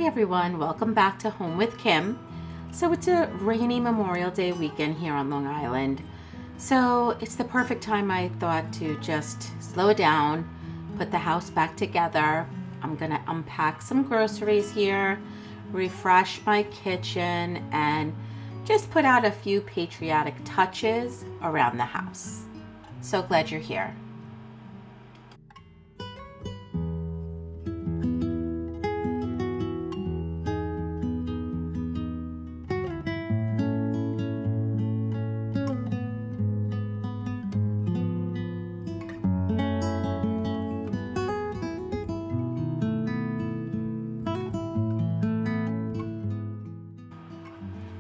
everyone, welcome back to Home with Kim. So it's a rainy Memorial Day weekend here on Long Island. So it's the perfect time, I thought, to just slow it down, put the house back together. I'm gonna unpack some groceries here, refresh my kitchen, and just put out a few patriotic touches around the house. So glad you're here.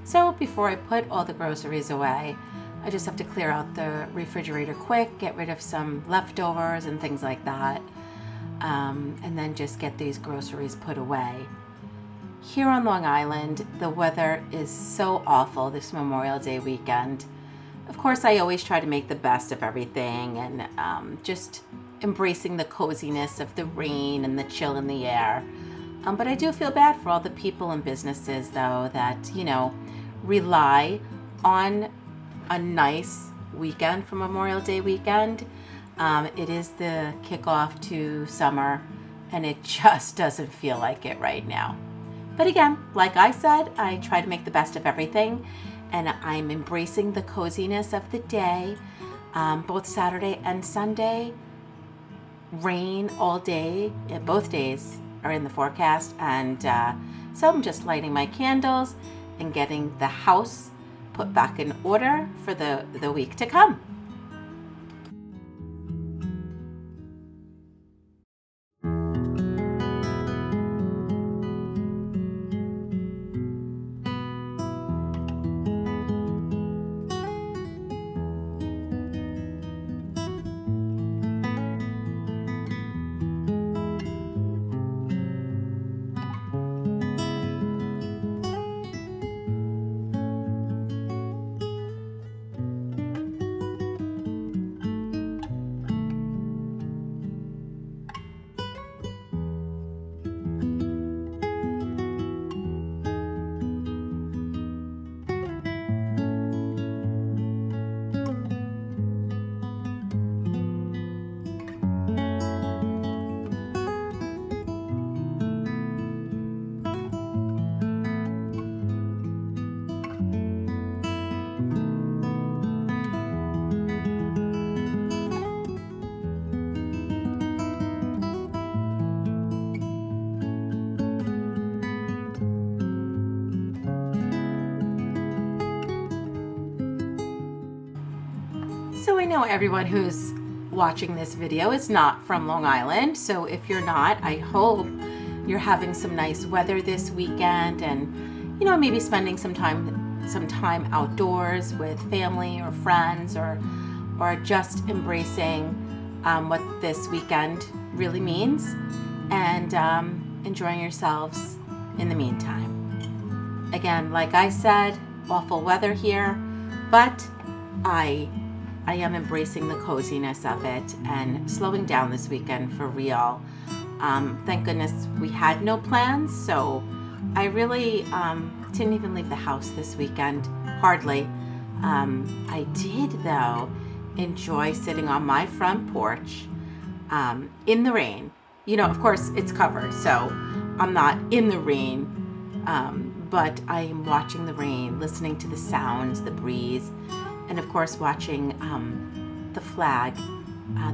So before I put all the groceries away, I just have to clear out the refrigerator quick, get rid of some leftovers and things like that, and then just get these groceries put away. Here on Long Island, the weather is so awful this Memorial Day weekend. Of course, I always try to make the best of everything and just embracing the coziness of the rain and the chill in the air. But I do feel bad for all the people and businesses, though, that, rely on a nice weekend for Memorial Day weekend. It is the kickoff to summer, and it just doesn't feel like it right now. But again, like I said, I try to make the best of everything, and I'm embracing the coziness of the day. Both Saturday and Sunday, rain all day, both days are in the forecast, and so I'm just lighting my candles and getting the house put back in order for the week to come. So I know everyone who's watching this video is not from Long Island. So if you're not, I hope you're having some nice weather this weekend and, maybe spending some time outdoors with family or friends or just embracing what this weekend really means and enjoying yourselves in the meantime. Again, like I said, awful weather here, but I am embracing the coziness of it and slowing down this weekend for real. Thank goodness we had no plans, so I really didn't even leave the house this weekend, hardly. I did, though, enjoy sitting on my front porch in the rain. Of course, it's covered, so I'm not in the rain, but I am watching the rain, listening to the sounds, the breeze, and of course watching the flag,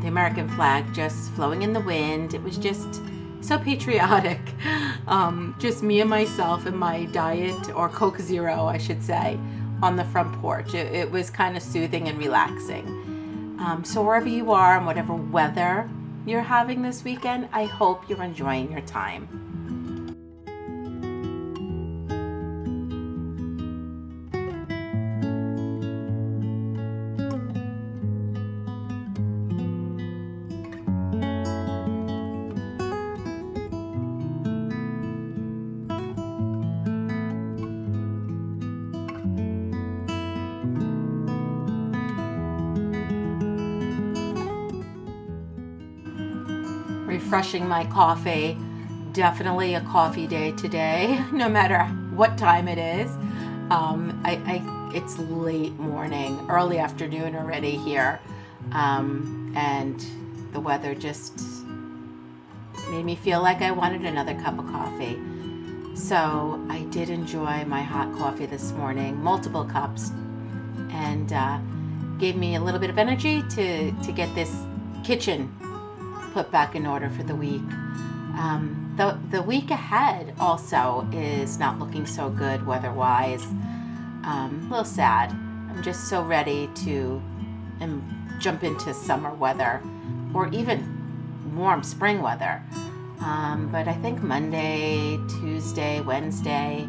the American flag just flowing in the wind. It was just so patriotic. Just me and myself and my diet, or Coke Zero I should say, on the front porch. It was kind of soothing and relaxing. So wherever you are and whatever weather you're having this weekend, I hope you're enjoying your time. Refreshing my coffee, definitely a coffee day today, no matter what time it is. It's late morning, early afternoon already here, and the weather just made me feel like I wanted another cup of coffee. So I did enjoy my hot coffee this morning, multiple cups, and gave me a little bit of energy to get this kitchen put back in order for the week. The week ahead also is not looking so good weather-wise. A little sad. I'm just so ready to jump into summer weather or even warm spring weather. But I think Monday, Tuesday, Wednesday,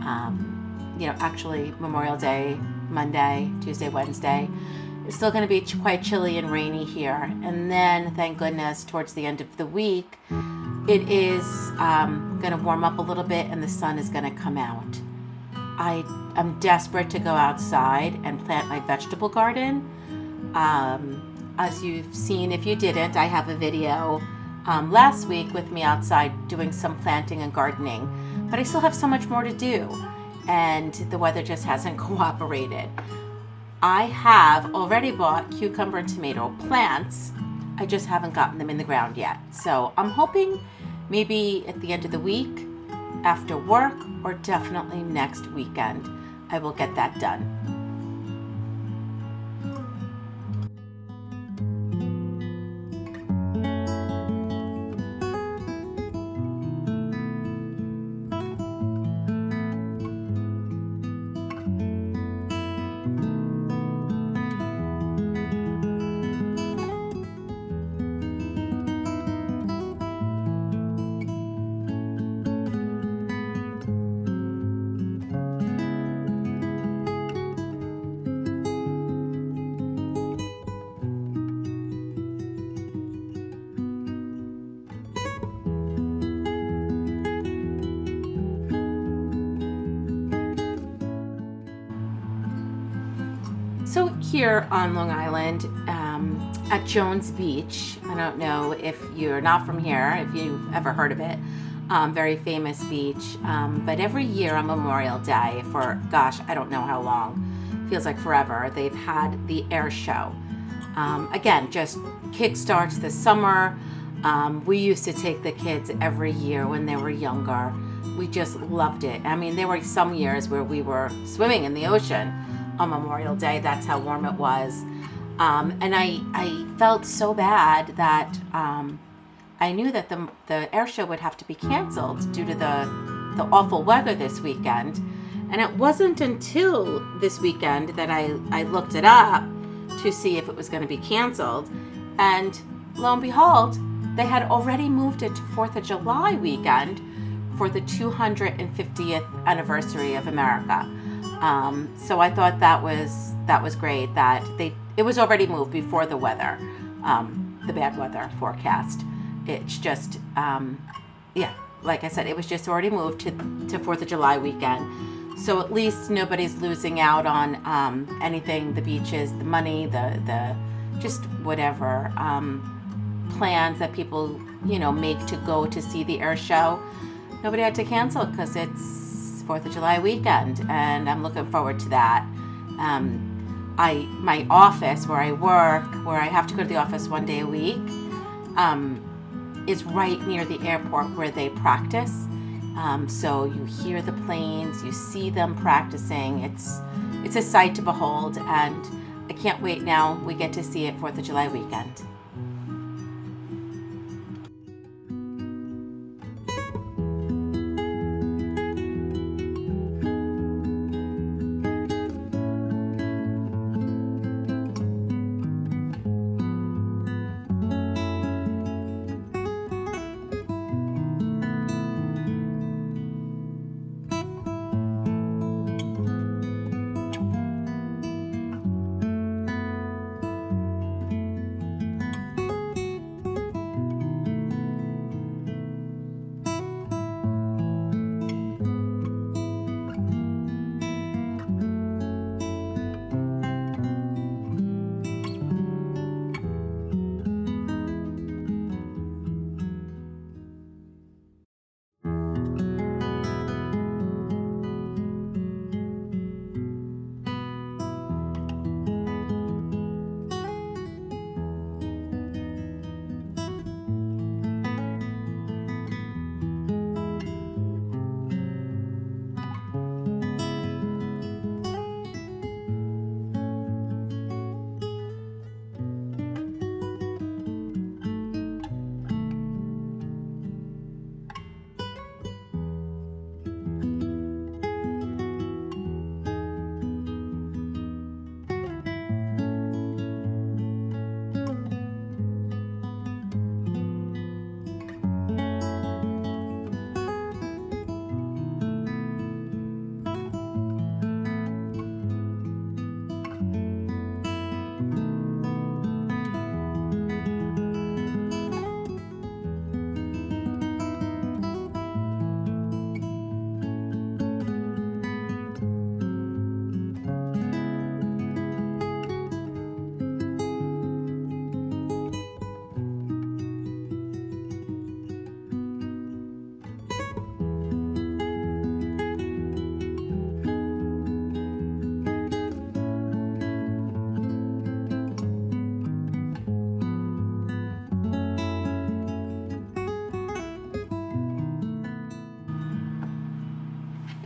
actually Memorial Day, Monday, Tuesday, Wednesday, it's still going to be quite chilly and rainy here. And then, thank goodness, towards the end of the week, it is going to warm up a little bit and the sun is going to come out. I'm desperate to go outside and plant my vegetable garden. As you've seen, if you didn't, I have a video last week with me outside doing some planting and gardening. But I still have so much more to do, and the weather just hasn't cooperated. I have already bought cucumber and tomato plants. I just haven't gotten them in the ground yet. So I'm hoping maybe at the end of the week, after work, or definitely next weekend, I will get that done. So here on Long Island, at Jones Beach, I don't know if you're not from here, if you've ever heard of it, very famous beach, but every year on Memorial Day for, gosh, I don't know how long, feels like forever, they've had the air show. Again, just kickstarts the summer. We used to take the kids every year when they were younger. We just loved it. I mean, there were some years where we were swimming in the ocean on Memorial Day. That's how warm it was. And I felt so bad that I knew that the air show would have to be canceled due to the awful weather this weekend. And it wasn't until this weekend that I looked it up to see if it was going to be canceled. And lo and behold, they had already moved it to 4th of July weekend for the 250th anniversary of America. So I thought that was great that it was already moved before the weather, the bad weather forecast. It's just, like I said, it was just already moved to 4th of July weekend. So at least nobody's losing out on anything, the beaches, the money, the just whatever plans that people, make to go to see the air show. Nobody had to cancel because it's 4th of July weekend, and I'm looking forward to that. My office where I work, where I have to go to the office one day a week, is right near the airport where they practice. So you hear the planes, you see them practicing. It's a sight to behold, and I can't wait now we get to see it 4th of July weekend.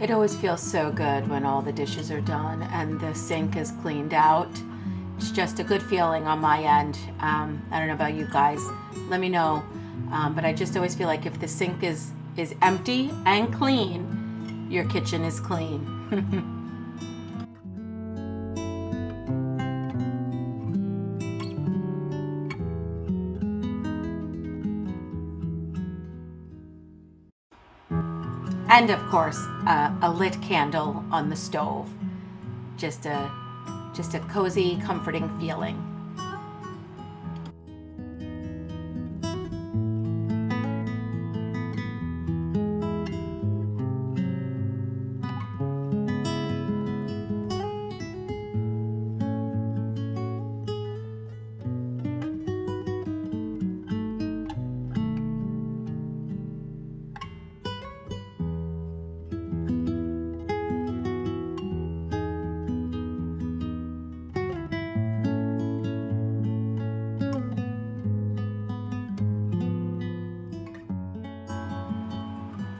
It always feels so good when all the dishes are done and the sink is cleaned out. It's just a good feeling on my end. I don't know about you guys. Let me know. But I just always feel like if the sink is empty and clean, your kitchen is clean. And of course, a lit candle on the stove. Just a cozy, comforting feeling.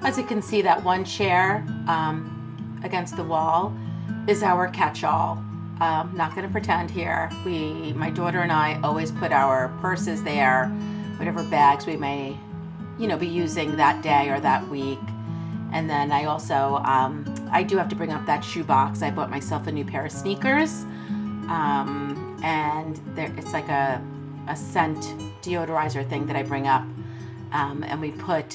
As you can see, that one chair against the wall is our catch-all. Not going to pretend here. My daughter and I always put our purses there, whatever bags we may, be using that day or that week. And then I also, I do have to bring up that shoe box. I bought myself a new pair of sneakers, and it's like a scent deodorizer thing that I bring up. And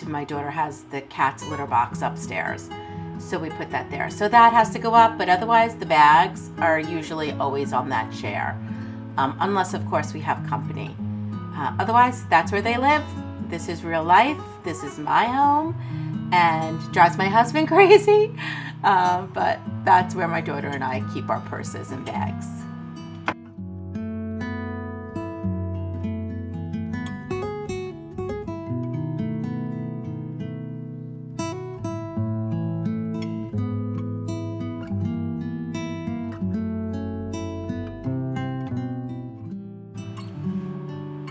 my daughter has the cat's litter box upstairs. So we put that there. So that has to go up, but otherwise the bags are usually always on that chair. Unless, of course, we have company. Otherwise, that's where they live. This is real life. This is my home. And drives my husband crazy. But that's where my daughter and I keep our purses and bags.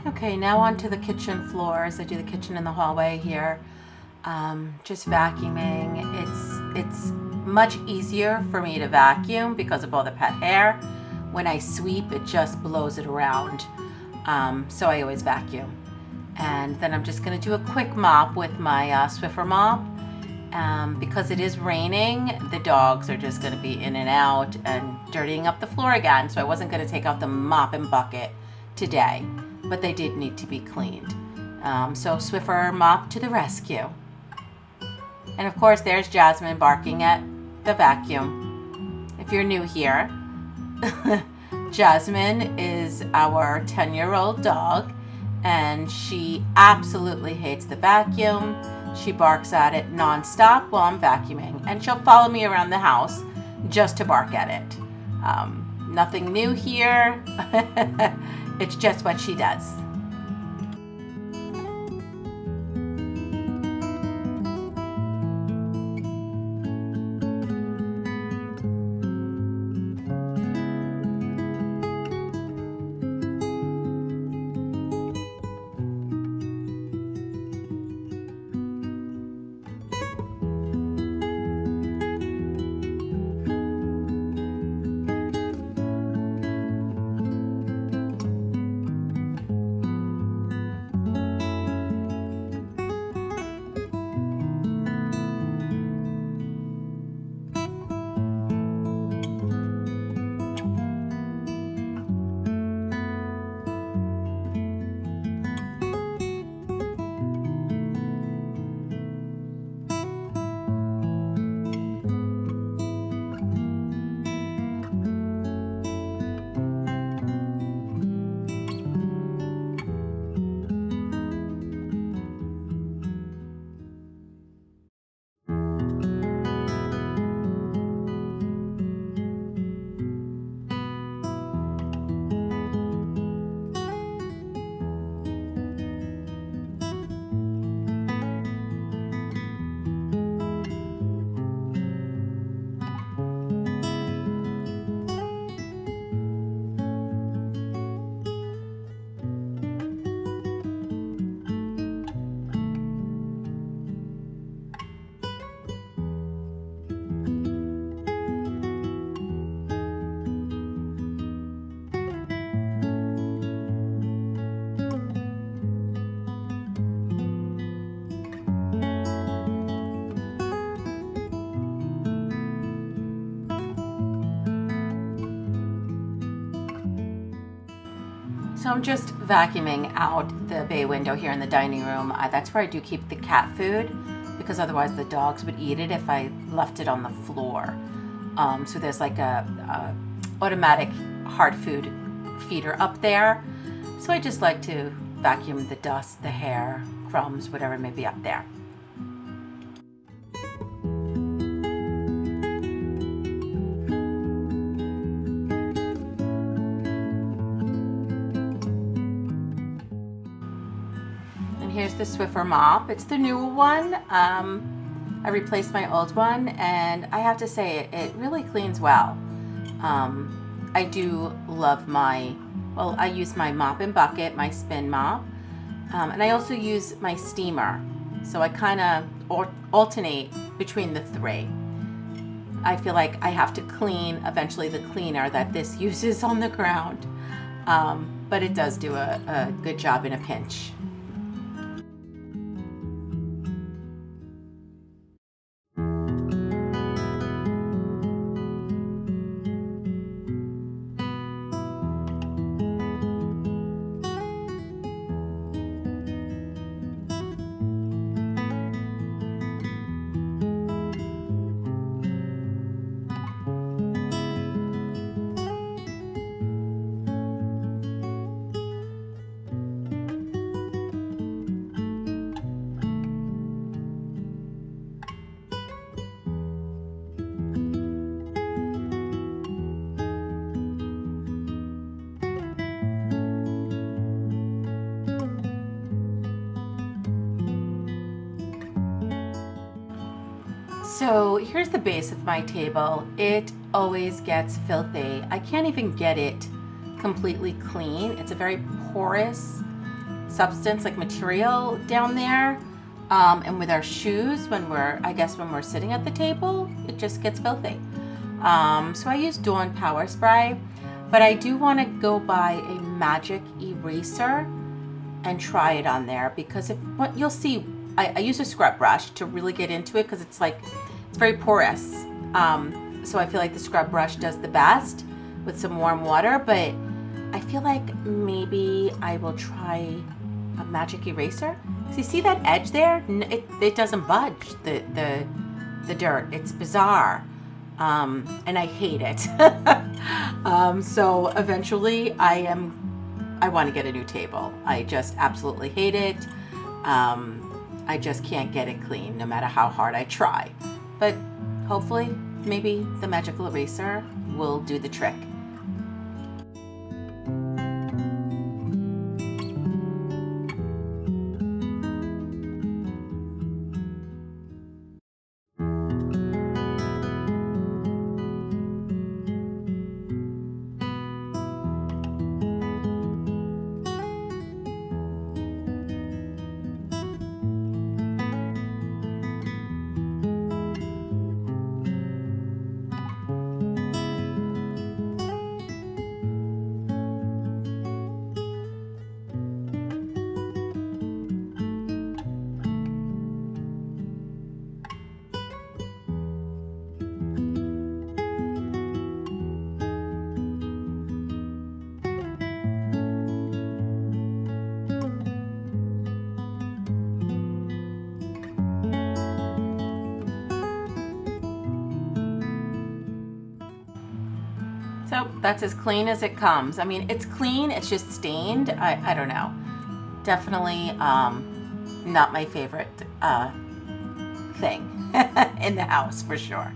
Okay, now onto the kitchen floors. I do the kitchen in the hallway here. Just vacuuming. It's much easier for me to vacuum because of all the pet hair. When I sweep, it just blows it around. So I always vacuum. And then I'm just going to do a quick mop with my Swiffer mop. Because it is raining, the dogs are just going to be in and out and dirtying up the floor again. So I wasn't going to take out the mop and bucket today, but they did need to be cleaned. So Swiffer mop to the rescue. And of course, there's Jasmine barking at the vacuum. If you're new here, Jasmine is our 10-year-old dog, and she absolutely hates the vacuum. She barks at it nonstop while I'm vacuuming, and she'll follow me around the house just to bark at it. Nothing new here. It's just what she does. I'm just vacuuming out the bay window here in the dining room. That's where I do keep the cat food, because otherwise the dogs would eat it if I left it on the floor. So there's like a automatic hard food feeder up there. So I just like to vacuum the dust, the hair, crumbs, whatever may be up there. Here's the Swiffer mop. It's the newer one. I replaced my old one, and I have to say it really cleans well. I do love I use my mop and bucket, my spin mop, and I also use my steamer. So I kind of alternate between the three. I feel like I have to clean eventually the cleaner that this uses on the ground, but it does do a good job in a pinch. So here's the base of my table. It always gets filthy. I can't even get it completely clean. It's a very porous substance, like material down there. And with our shoes, when we're sitting at the table, it just gets filthy. So I use Dawn Power Spray, but I do want to go buy a magic eraser and try it on there, because what you'll see, I use a scrub brush to really get into it, because it's very porous. So I feel like the scrub brush does the best with some warm water, but I feel like maybe I will try a magic eraser. So you see that edge there? It doesn't budge, the dirt. It's bizarre. And I hate it. So eventually I want to get a new table. I just absolutely hate it. I just can't get it clean no matter how hard I try. But hopefully, maybe the magical eraser will do the trick. So that's as clean as it comes. I mean, it's clean, it's just stained. I don't know. Definitely not my favorite thing in the house, for sure.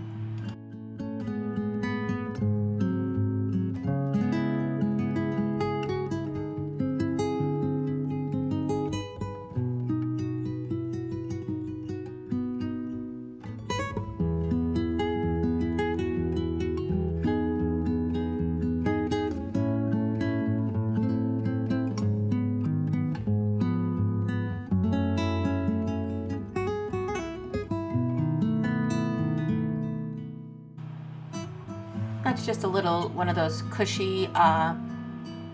That's just a little one of those cushy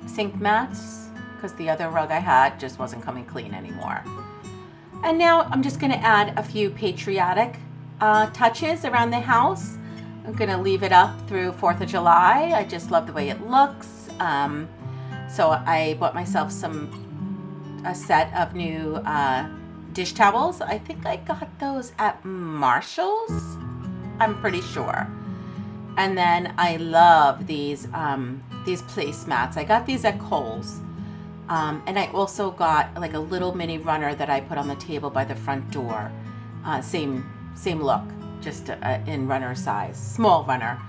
sink mats, because the other rug I had just wasn't coming clean anymore. And now I'm just going to add a few patriotic touches around the house. I'm going to leave it up through 4th of July. I just love the way it looks. So I bought myself a set of new dish towels. I think I got those at Marshall's, I'm pretty sure. And then I love these placemats. I got these at Kohl's. And I also got like a little mini runner that I put on the table by the front door. Same look, just in runner size, small runner.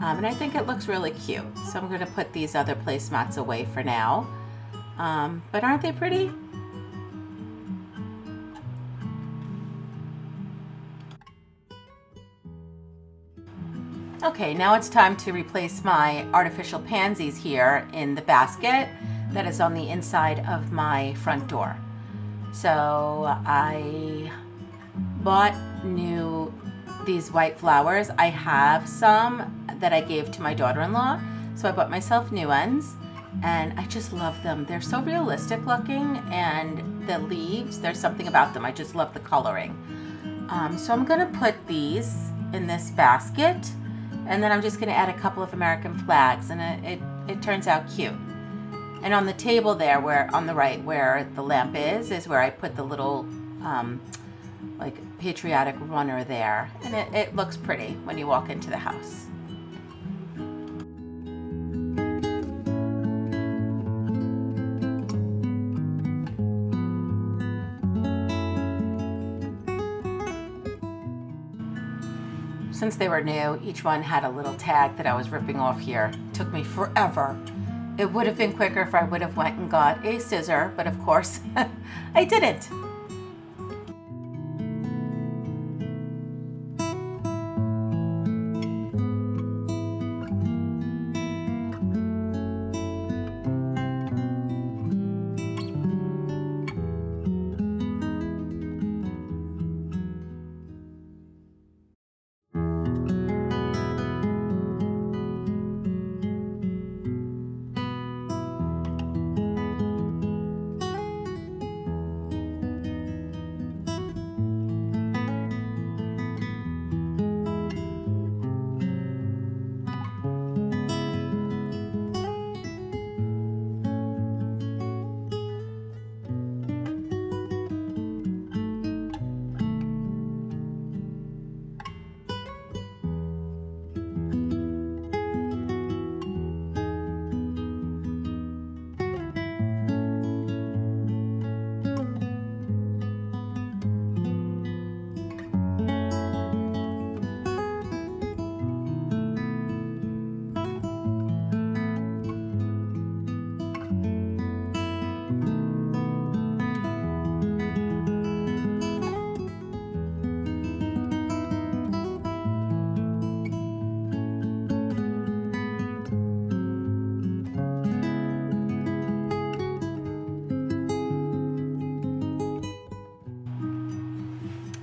And I think it looks really cute. So I'm going to put these other placemats away for now. But aren't they pretty? Okay, now it's time to replace my artificial pansies here in the basket that is on the inside of my front door. So I bought these white flowers. I have some that I gave to my daughter-in-law, so I bought myself new ones, and I just love them. They're so realistic looking, and the leaves, there's something about them. I just love the coloring. So I'm gonna put these in this basket, and then I'm just gonna add a couple of American flags, and it turns out cute. And on the table there, on the right where the lamp is where I put the little like Patriotic runner there, and it looks pretty when you walk into the house. Since they were new, each one had a little tag that I was ripping off here. It took me forever. It would have been quicker if I would have went and got a scissor, but of course I didn't.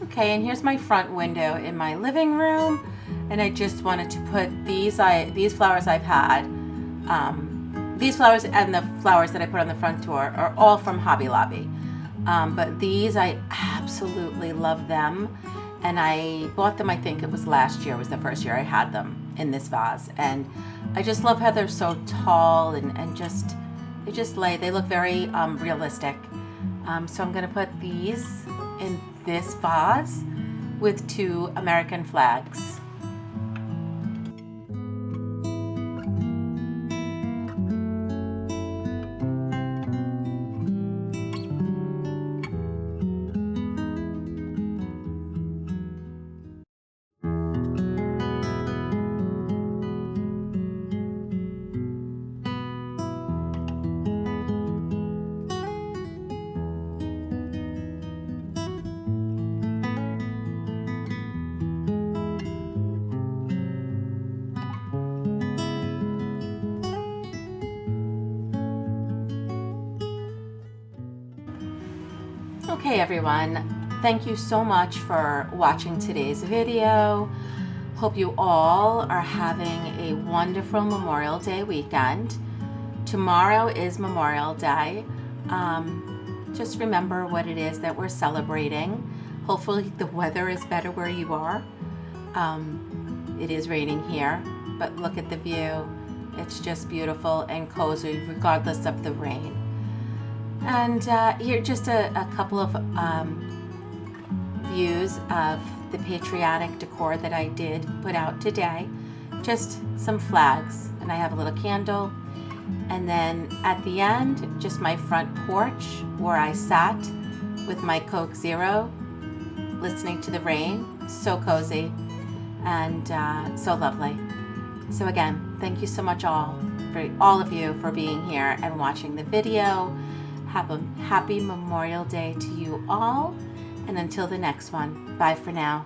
Okay, and here's my front window in my living room, and I just wanted to put these flowers I've had. These flowers and the flowers that I put on the front door are all from Hobby Lobby. But these, I absolutely love them. And I bought them, I think it was last year, was the first year I had them in this vase. And I just love how they're so tall and they look very realistic. So I'm gonna put these in this vase with 2 American flags. Okay everyone, thank you so much for watching today's video. Hope you all are having a wonderful Memorial Day weekend. Tomorrow is Memorial Day. Just remember what it is that we're celebrating. Hopefully the weather is better where you are. It is raining here, but look at the view. It's just beautiful and cozy regardless of the rain. And here just a couple of views of the Patriotic decor that I did put out today. Just some flags, and I have a little candle. And then at the end, just my front porch where I sat with my Coke Zero, listening to the rain. So cozy and so lovely. So again, thank you so much all of you for being here and watching the video. Have a happy Memorial Day to you all. And until the next one, bye for now.